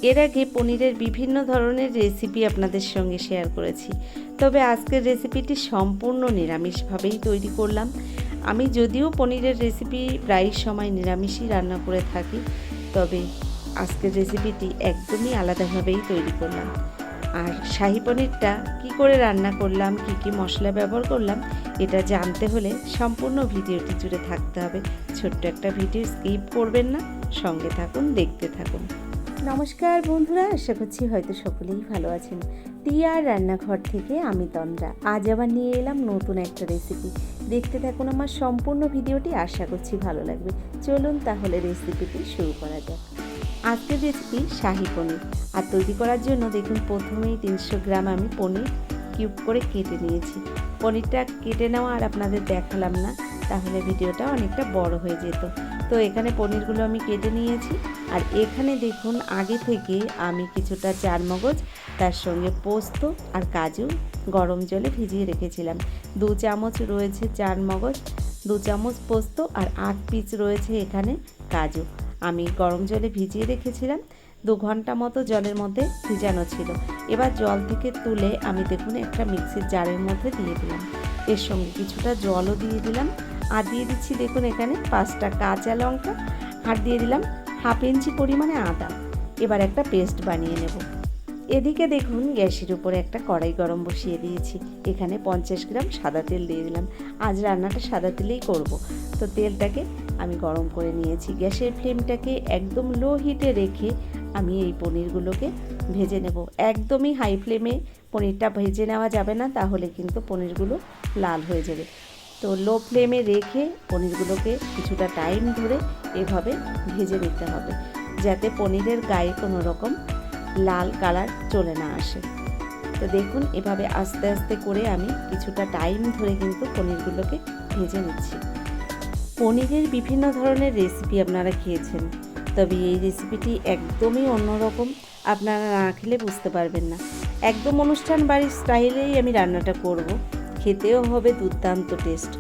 এর আগে পনিরের বিভিন্ন ধরনের রেসিপি আপনাদের সঙ্গে শেয়ার করেছি, তবে আজকের রেসিপিটি সম্পূর্ণ নিরামিষভাবেই তৈরি করলাম। আমি যদিও পনিরের রেসিপি প্রায় সময় নিরামিষই রান্না করে থাকি, তবে আজকের রেসিপিটি একদমই আলাদাভাবেই তৈরি করলাম। আর শাহী পনিরটা কী করে রান্না করলাম, কী কী মশলা ব্যবহার করলাম, এটা জানতে হলে সম্পূর্ণ ভিডিওটি জুড়ে থাকতে হবে। ছোট্ট একটা ভিডিও স্কিপ করবেন না, সঙ্গে থাকুন, দেখতে থাকুন। নমস্কার বন্ধুরা, আশা করছি হয়তো সকলেই ভালো আছেন। টিয়ার রান্নাঘর থেকে আমি তন্দ্রা। আজ আবার নিয়ে এলাম নতুন একটা রেসিপি। দেখতে থাকুন আমার সম্পূর্ণ ভিডিওটি, আশা করছি ভালো লাগবে। চলুন তাহলে রেসিপিটি শুরু করা যাক। আজকের রেসিপি শাহী পনির। আর তৈরি করার জন্য দেখুন প্রথমেই 300 গ্রাম আমি পনির কিউব করে কেটে নিয়েছি। পনিরটা কেটে নেওয়া আর আপনাদের দেখালাম না, তাহলে ভিডিওটা অনেকটা বড় হয়ে যেত। তো এখানে পনিরগুলো আমি কেটে নিয়েছি। আর এখানে দেখুন আগে থেকে আমি কিছুটা চারমগজ, তার সঙ্গে পোস্ত আর কাজু গরম জলে ভিজিয়ে রেখেছিলাম। 2 চামচ রয়েছে চারমগজ, 2 চামচ পোস্ত আর 8 পিস রয়েছে এখানে কাজু। আমি গরম জলে ভিজিয়ে রেখেছিলাম, 2 ঘন্টা মতো জলের মধ্যে ভিজানো ছিল। এবার জল থেকে তুলে আমি দেখুন একটা মিক্সির জারের মধ্যে দিয়ে দিলাম। এর সঙ্গে কিছুটা জলও দিয়ে দিলাম। আর দিয়ে দিচ্ছি দেখুন এখানে 5টা কাঁচা লঙ্কা, আর দিয়ে দিলাম 1/2 ইঞ্চি পরিমাণে আদা। এবার একটা পেস্ট বানিয়ে নেব। এদিকে দেখুন গ্যাসের উপরে একটা কড়াই গরম বসিয়ে দিয়েছি। এখানে 50 গ্রাম সাদা তেল দিয়ে দিলাম। আজ রান্নাটা সাদা তেলেই করব। তো তেলটাকে আমি গরম করে নিয়েছি। গ্যাসের ফ্লেমটাকে একদম লো হিটে রেখে আমি এই পনিরগুলোকে ভেজে নেব। একদমই হাই ফ্লেমে পনিরটা ভেজে নেওয়া যাবে না, তাহলে কিন্তু পনিরগুলো লাল হয়ে যাবে। তো লো ফ্লেমে রেখে পনিরগুলোকে কিছুটা টাইম ধরে এভাবে ভেজে নিতে হবে, যাতে পনিরের গায়ে কোনো রকম লাল কালার চলে না আসে। তো দেখুন এভাবে আস্তে আস্তে করে আমি কিছুটা টাইম ধরে কিন্তু পনিরগুলোকে ভেজে নিচ্ছি। পনিরের বিভিন্ন ধরনের রেসিপি আপনারা খেয়েছেন, তবে এই রেসিপিটি একদমই অন্যরকম। আপনারা না খেলে বুঝতে পারবেন না। একদম অনুষ্ঠান বাড়ির স্টাইলেই আমি রান্নাটা করব। খেতেও হবে দুর্দান্ত টেস্ট।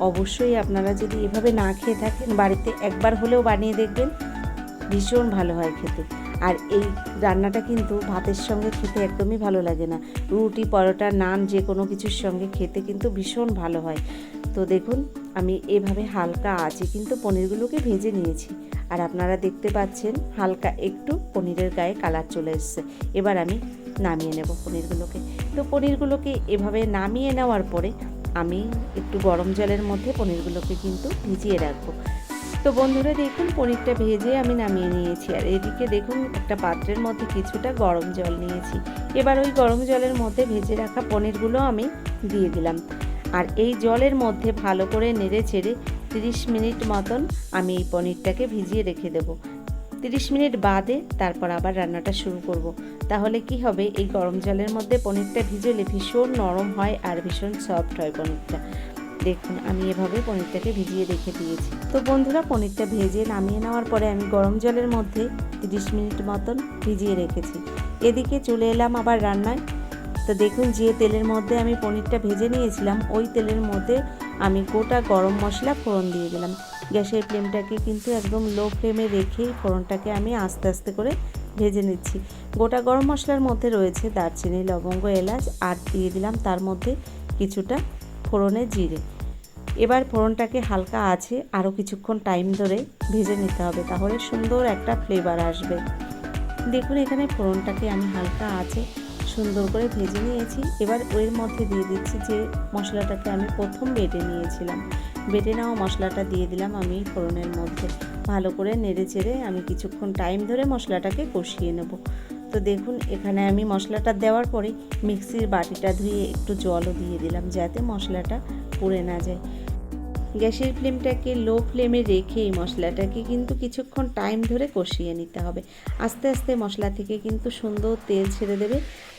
অবশ্যই আপনারা যদি এভাবে না খেয়ে থাকেন, বাড়িতে একবার হলেও বানিয়ে দেখবেন, ভীষণ ভালো হয় খেতে। আর এই রান্নাটা কিন্তু ভাতের সঙ্গে খেতে একদমই ভালো লাগে না, রুটি, পরোটা, নান যে কোনো কিছুর সঙ্গে খেতে কিন্তু ভীষণ ভালো হয়। তো দেখুন আমি এভাবে হালকা আঁচে কিন্তু পনিরগুলোকে ভেজে নিয়েছি। আর আপনারা দেখতে পাচ্ছেন হালকা একটু পনিরের গায়ে কালার চলে এসছে। এবার আমি নামিয়ে নেব পনিরগুলোকে। তো পনিরগুলোকে এভাবে নামিয়ে নেওয়ার পরে আমি একটু গরম জলের মধ্যে পনিরগুলোকে কিন্তু ভিজিয়ে রাখবো। তো বন্ধুরা দেখুন পনিরটা ভেজে আমি নামিয়ে নিয়েছি। আর এদিকে দেখুন একটা পাত্রের মধ্যে কিছুটা গরম জল নিয়েছি। এবার ওই গরম জলের মধ্যে ভেজে রাখা পনিরগুলো আমি দিয়ে দিলাম। আর এই জলের মধ্যে ভালো করে নেড়ে চেড়ে 30 মিনিট মতন আমি এই পনিরটাকে ভিজিয়ে রেখে দেবো। 30 মিনিট বাদে তারপর আবার রান্নাটা শুরু করব। তাহলে কি হবে, এই গরম জলের মধ্যে পনিরটা ভিজলে ভীষণ নরম হয় আর ভীষণ সফট হয় পনিরটা। দেখুন আমি এভাবে পনিরটাকে ভিজিয়ে রেখে দিয়েছি। তো বন্ধুরা পনিরটা ভেজে নামিয়ে নেওয়ার পরে আমি গরম জলের মধ্যে 30 মিনিট মতন ভিজিয়ে রেখেছি। এদিকে চলে এলাম আবার রান্নায়। তো দেখুন যে তেলের মধ্যে আমি পনিরটা ভেজে নিয়েছিলাম, ওই তেলের মধ্যে আমি গোটা গরম মশলা ফোড়ন দিয়ে দিলাম। গ্যাসের ফ্লেমটাকে কিন্তু একদম লো ফ্লেমে রেখেই ফোড়নটাকে আমি আস্তে আস্তে করে ভেজে নিচ্ছি। গোটা গরম মশলার মধ্যে রয়েছে দারচিনি, লবঙ্গ, এলাচ, আর দিয়ে দিলাম তার মধ্যে কিছুটা ফোড়নে জিরে। এবার ফোড়নটাকে হালকা আছে আরও কিছুক্ষণ টাইম ধরে ভেজে নিতে হবে, তাহলে সুন্দর একটা ফ্লেভার আসবে। দেখুন এখানে ফোড়নটাকে আমি হালকা আছে সুন্দর করে ভেজে নিয়েছি। এবার এর মধ্যে দিয়ে দিচ্ছি যে মশলাটাকে আমি প্রথম বেটে নিয়েছিলাম। বেটে নেওয়া মশলাটা দিয়ে দিলাম আমি ফোড়নের মধ্যে। ভালো করে নেড়ে চেড়ে আমি কিছুক্ষণ টাইম ধরে মশলাটাকে কষিয়ে নেব। তো দেখুন এখানে আমি মশলাটা দেওয়ার পরে মিক্সির বাটিটা ধুয়ে একটু জলও দিয়ে দিলাম, যাতে মশলাটা পুড়ে না যায়। গ্যাসের ফ্লেমটাকে লো ফ্লেমে রেখে এই মশলাটাকে কিন্তু কিছুক্ষণ টাইম ধরে কষিয়ে নিতে হবে। আস্তে আস্তে মশলা থেকে কিন্তু সুন্দর তেল ছেড়ে দেবে,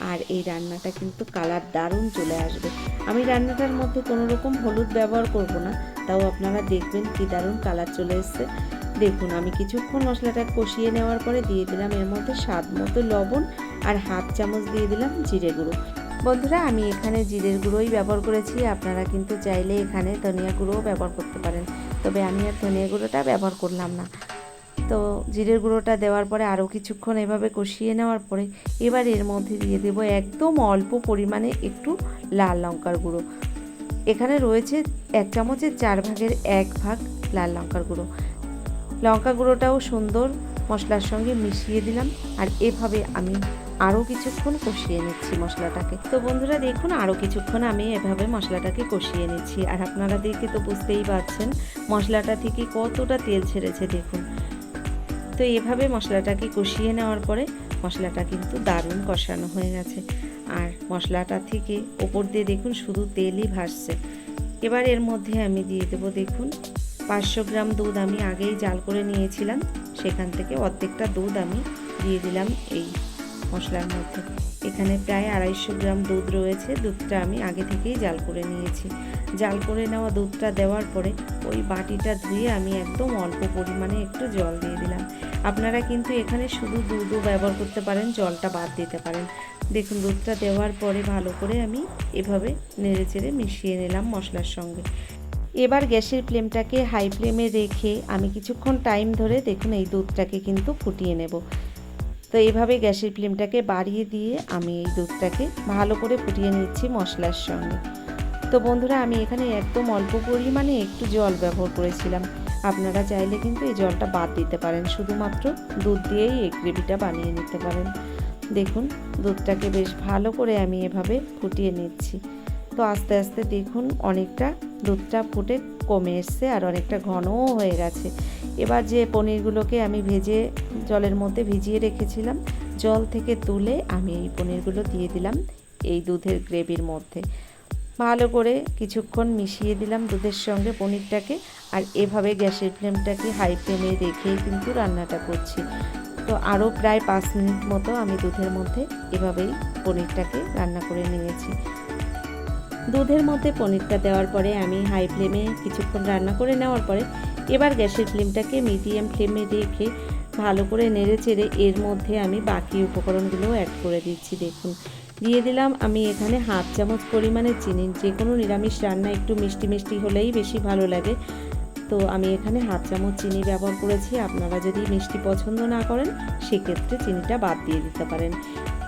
আর এই রান্নাটা কিন্তু কালার দারুণ চলে আসবে। আমি রান্নাটার মধ্যে কোনো রকম হলুদ ব্যবহার করব না, তাও আপনারা দেখবেন কি দারুণ কালার চলে এসছে। দেখুন আমি কিছুক্ষণ মশলাটা কষিয়ে নেওয়ার পরে দিয়ে দিলাম এর মধ্যে স্বাদ মতো লবণ, আর 1/2 চামচ দিয়ে দিলাম জিরে গুঁড়ো। বন্ধুরা আমি এখানে জিরের গুঁড়োই ব্যবহার করেছি, আপনারা কিন্তু চাইলে এখানে ধনিয়া গুঁড়োও ব্যবহার করতে পারেন, তবে আমি আর ধনিয়া গুঁড়োটা ব্যবহার করলাম না। তো জিরের গুঁড়োটা দেওয়ার পরে আরও কিছুক্ষণ এভাবে কষিয়ে নেওয়ার পরে এবার এর মধ্যে দিয়ে দেব একদম অল্প পরিমাণে একটু লাল লঙ্কার গুঁড়ো। এখানে রয়েছে 1 চামচের 4 ভাগের 1 ভাগ লাল লঙ্কার গুঁড়ো। লঙ্কা গুঁড়োটাও সুন্দর মশলার সঙ্গে মিশিয়ে দিলাম, আর এভাবে আমি আরও কিছুক্ষণ কষিয়ে নিচ্ছি মশলাটাকে। তো বন্ধুরা দেখুন, আরও কিছুক্ষণ আমি এভাবে মশলাটাকে কষিয়ে নিচ্ছি, আর আপনারা দেখে তো বুঝতেই পারছেন মশলাটা থেকে কতটা তেল ছেড়েছে দেখুন। তো এভাবে মশলাটাকে কষিয়ে নেওয়ার পরে মশলাটা কিন্তু দারুণ কষানো হয়ে গেছে, আর মশলাটা থেকে ওপর দিয়ে দেখুন শুধু তেলই ভাসছে। এবার এর মধ্যে আমি দিয়ে দেবো দেখুন 500 গ্রাম দুধ আমি আগেই জাল করে নিয়েছিলাম, সেখান থেকে অর্ধেকটা দুধ আমি দিয়ে দিলাম এই মশলার মধ্যে। এখানে প্রায় 250 গ্রাম দুধ রয়েছে, দুধটা আমি আগে থেকেই জাল করে নিয়েছি। জাল করে নেওয়া দুধটা দেওয়ার পরে ওই বাটিটা ধুয়ে আমি একদম অল্প পরিমাণে একটু জল দিয়ে দিলাম। আপনারা কিন্তু এখানে শুধু দুধও ব্যবহার করতে পারেন, জলটা বাদ দিতে পারেন। দেখুন দুধটা দেওয়ার পরে ভালো করে আমি এভাবে নেড়েচেড়ে মিশিয়ে নিলাম মশলার সঙ্গে। এবার গ্যাসের ফ্লেমটাকে হাই ফ্লেমে রেখে আমি কিছুক্ষণ টাইম ধরে দেখুন এই দুধটাকে কিন্তু ফুটিয়ে নেব। তো এইভাবে গ্যাসের ফ্লেমটাকে বাড়িয়ে দিয়ে আমি এই দুধটাকে ভালো করে ফুটিয়ে নিচ্ছি মশলার সঙ্গে। তো বন্ধুরা আমি এখানে একদম অল্প পরিমাণে একটু জল ব্যবহার করেছিলাম, আপনারা চাইলে কিন্তু এই জলটা বাদ দিতে পারেন, শুধুমাত্র দুধ দিয়েই এই গ্রেভিটা বানিয়ে নিতে পারেন। দেখুন দুধটাকে বেশ ভালো করে আমি এভাবে ফুটিয়ে নিচ্ছি। তো আস্তে আস্তে দেখুন অনেকটা দুধটা ফুটে কমে এসছে, আর অনেকটা ঘনও হয়ে গেছে। এবার যে পনিরগুলোকে আমি ভেজে জলের মধ্যে ভিজিয়ে রেখেছিলাম, জল থেকে তুলে আমি এই পনিরগুলো দিয়ে দিলাম এই দুধের গ্রেভির মধ্যে। ভালো করে কিছুক্ষণ মিশিয়ে দিলাম দুধের সঙ্গে পনিরটাকে, আর এভাবে গ্যাসের ফ্লেমটাকে হাই ফ্লেমে রেখেই কিন্তু রান্নাটা করছি। তো আরও প্রায় 5 মিনিট মতো আমি দুধের মধ্যে এভাবেই পনিরটাকে রান্না করে নিয়েছি। দুধের মধ্যে পনিরটা দেওয়ার পরে আমি হাই ফ্লেমে কিছুক্ষণ রান্না করে নেওয়ার পরে এবার গ্যাসের ফ্লেমটাকে মিডিয়াম ফ্লেমে রেখে ভালো করে নেড়েচেড়ে এর মধ্যে আমি বাকি উপকরণগুলো অ্যাড করে দিচ্ছি। দেখুন দিয়ে দিলাম আমি এখানে 1/2 চামচ পরিমাণে চিনি। যে কোনো নিরামিষ রান্না একটু মিষ্টি মিষ্টি হলেই বেশি ভালো লাগে, তো আমি এখানে 1/2 চামচ চিনি ব্যবহার করেছি। আপনারা যদি মিষ্টি পছন্দ না করেন সেক্ষেত্রে চিনিটা বাদ দিয়ে দিতে পারেন।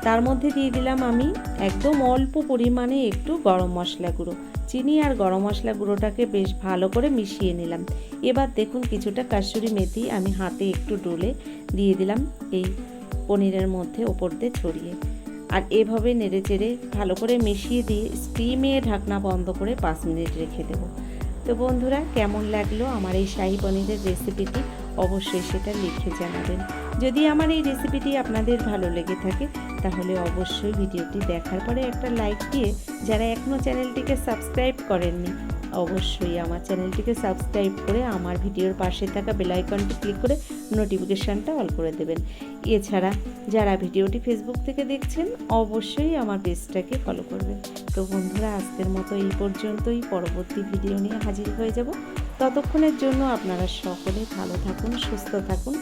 তার মধ্যে দিয়ে দিলাম আমি একদম অল্প পরিমাণে একটু গরম মশলা গুঁড়ো। চিনি আর গরম মশলা গুঁড়োটাকে বেশ ভালো করে মিশিয়ে নিলাম। এবার দেখুন কিছুটা কাসুরি মেথি আমি হাতে একটু ডলে দিয়ে দিলাম এই পনিরের মধ্যে ওপর দিয়ে ছড়িয়ে, আর এভাবে নেড়েচেড়ে ভালো করে মিশিয়ে দিয়ে স্টিমে ঢাকনা বন্ধ করে 5 মিনিট রেখে দেবো। তো বন্ধুরা কেমন লাগলো আমার এই শাহী পনিরের রেসিপিটি অবশ্যই সেটা লিখে জানাবেন। যদি আমার এই রেসিপিটি আপনাদের ভালো লেগে থাকে তাহলে অবশ্যই ভিডিওটি দেখার পরে একটা লাইক দিয়ে, যারা এখনও চ্যানেলটিকে সাবস্ক্রাইব করেননি অবশ্যই আমার চ্যানেলটিকে সাবস্ক্রাইব করে আমার ভিডিওর পাশে থাকা বেল আইকনটি ক্লিক করে নোটিফিকেশানটা অল করে দেবেন। এছাড়া যারা ভিডিওটি ফেসবুক থেকে দেখছেন অবশ্যই আমার পেজটাকে ফলো করবেন। তো বন্ধুরা আজকের মতো এই পর্যন্তই, পরবর্তী ভিডিও নিয়ে হাজির হয়ে যাব। ততক্ষণের জন্য আপনারা সকলে ভালো থাকুন, সুস্থ থাকুন,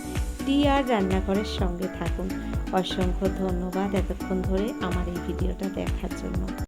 টিআর রান্নাঘরের সঙ্গে থাকুন। অসংখ্য ধন্যবাদ এতক্ষণ ধরে আমার এই ভিডিওটা দেখার জন্য।